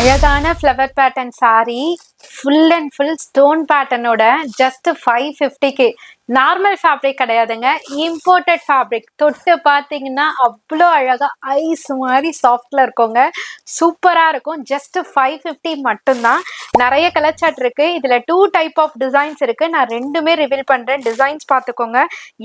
அழகான flower pattern sari full and full stone பேட்டர்னோட just 550க்கு. நார்மல் ஃபேப்ரிக் கிடையாதுங்க, இம்போர்ட்டட் ஃபேப்ரிக். தொட்டு பார்த்தீங்கன்னா அவ்வளோ அழகா ஐஸ் மாதிரி சாஃப்ட்ல இருக்குங்க, சூப்பராக இருக்கும். ஜஸ்ட் 550 மட்டும்தான். நிறைய கலர் சார்ட் இருக்கு. இதுல 2 டைப் ஆஃப் டிசைன்ஸ் இருக்கு. நான் ரெண்டுமே ரிவீல் பண்றேன். டிசைன்ஸ் பார்த்துக்கோங்க,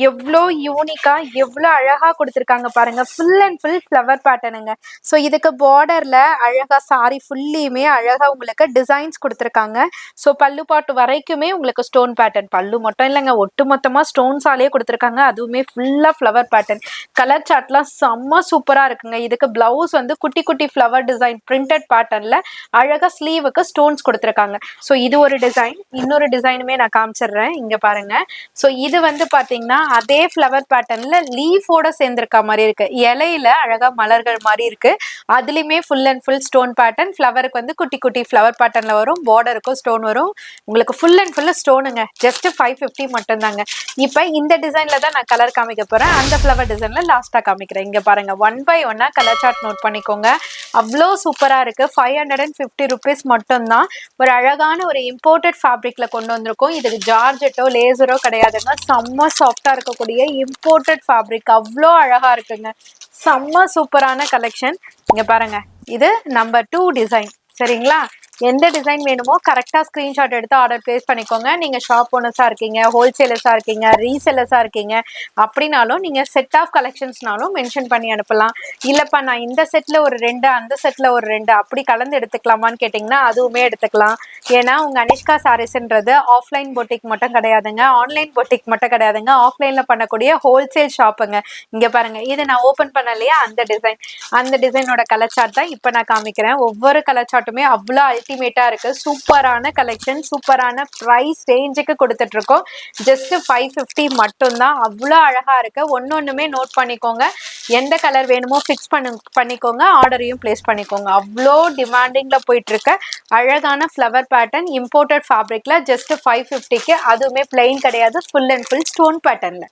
எவ்வளோ யூனிக்கா எவ்வளோ அழகா கொடுத்துருக்காங்க பாருங்க. ஃபுல் அண்ட் ஃபுல் ஃப்ளவர் பேட்டர்னுங்க. ஸோ இதுக்கு பார்டர்ல அழகா சாரி ஃபுல்லியுமே அழகா உங்களுக்கு டிசைன்ஸ் கொடுத்துருக்காங்க. ஸோ பல்லு பாட்டு வரைக்குமே உங்களுக்கு ஸ்டோன் பேட்டர்ன். பல்லு மட்டும் இல்லைங்க, ஒட்டு மொத்தமா ஸ்டோன்ஸாலேயே கொடுத்துருக்காங்க. அதுவுமே ஃபுல்லா ஃப்ளவர் பேட்டர்ன். கலர் சார்ட்லாம் செம்ம சூப்பரா இருக்குங்க. இதுக்கு பிளவுஸ் வந்து குட்டி குட்டி ஃப்ளவர் டிசைன் பிரிண்டட் பேட்டர்ன்ல அழகா ஸ்லீவுக்கு ஸ்டோன்ஸ் கொடுத்துருக்காங்க. ஸோ இது ஒரு டிசைன். இன்னொரு டிசைனுமே நான் காமிச்சிடுறேன், இங்க பாருங்க. ஸோ இது வந்து பாத்தீங்கன்னா அதே ஃப்ளவர் பேட்டர்ன்ல லீஃபோட சேர்ந்திருக்க மாதிரி இருக்கு. இலையில அழகா மலர்கள் மாதிரி இருக்கு. அதுலயுமே full and full stone pattern. ஃப்ளவருக்கு வந்து குட்டி குட்டி ஃப்ளவர் பேட்டர்ன்ல வரும். பார்டருக்கும் ஸ்டோன் வரும். உங்களுக்கு ஃபுல் அண்ட் ஃபுல் ஸ்டோனுங்க. ஜஸ்ட் 550 மட்டும் தாங்க. இப்போ இந்த டிசைன்ல தான் நான் கலர் காமிக்க போறேன். அந்த ஃப்ளவர் டிசைன்ல லாஸ்டா காமிக்கிறேன். இங்க பாருங்க, 1 by 1 கலர் சார்ட் நோட் பண்ணிக்கோங்க. அவ்வளோ சூப்பரா இருக்கு. 550 ருபீஸ் மட்டும்தான். ஒரு அழகான ஒரு இம்போர்ட்டட் ஃபேப்ரிக்ல கொண்டு வந்திருக்கோம். இதுக்கு ஜார்ஜெட்டோ லேசரோ கிடையாதுங்க. செம்ம சாஃப்டா இருக்கக்கூடிய இம்போர்ட்டட் ஃபேப்ரிக். அவ்வளோ அழகா இருக்குங்க. செம்ம சூப்பரான கலெக்ஷன். இங்க பாருங்க, இது நம்பர் 2 டிசைன். சரிங்களா? எந்த டிசைன் வேணுமோ கரெக்டாக ஸ்க்ரீன்ஷாட் எடுத்து ஆர்டர் பிளேஸ் பண்ணிக்கோங்க. நீங்கள் ஷாப் ஓனர்ஸாக இருக்கீங்க, ஹோல்சேலர்ஸாக இருக்கீங்க, ரீசெல்லர்ஸாக இருக்கீங்க அப்படின்னாலும் நீங்கள் செட் ஆஃப் கலெக்ஷன்ஸ்னாலும் மென்ஷன் பண்ணி அனுப்பலாம். இல்லைப்பா நான் இந்த செட்டில் ஒரு 2 அந்த செட்டில் ஒரு 2 அப்படி கலந்து எடுத்துக்கலாமான்னு கேட்டிங்கன்னா அதுவுமே எடுத்துக்கலாம். ஏன்னா உங்கள் அனிஷ்கா சாரீஸ்ன்றது ஆஃப்லைன் பொட்டிக் மட்டும் கிடையாதுங்க, ஆன்லைன் பொட்டிக் மட்டும் கிடையாதுங்க, ஆஃப்லைனில் பண்ணக்கூடிய ஹோல்சேல் ஷாப்புங்க. இங்கே பாருங்கள், இது நான் ஓப்பன் பண்ணலையா அந்த டிசைன், அந்த டிசைனோட கலர் சார்ட் தான் இப்போ நான் காமிக்கிறேன். ஒவ்வொரு கலர் சார்ட்டுமே அவ்வளோ அல்டிமேட்டா இருக்கு. சூப்பரான கலெக்ஷன், சூப்பரான பிரைஸ் ரேஞ்சுக்கு கொடுத்துட்டு இருக்கோம். ஜஸ்ட் 550 மட்டும்தான். அவ்வளோ அழகா இருக்கு. ஒன்னொன்னுமே நோட் பண்ணிக்கோங்க. எந்த கலர் வேணுமோ ஃபிக்ஸ் பண்ணிக்கோங்க. ஆர்டரையும் பிளேஸ் பண்ணிக்கோங்க. அவ்வளோ டிமாண்டிங்ல போயிட்டு இருக்க அழகான ஃப்ளவர் பேட்டர்ன் இம்போர்ட்டட் ஃபேப்ரிக்ல ஜஸ்ட் 550க்கு. அதுவுமே பிளெயின் கிடையாது, ஃபுல் அண்ட் ஃபுல் ஸ்டோன் பேட்டர்ன்ல.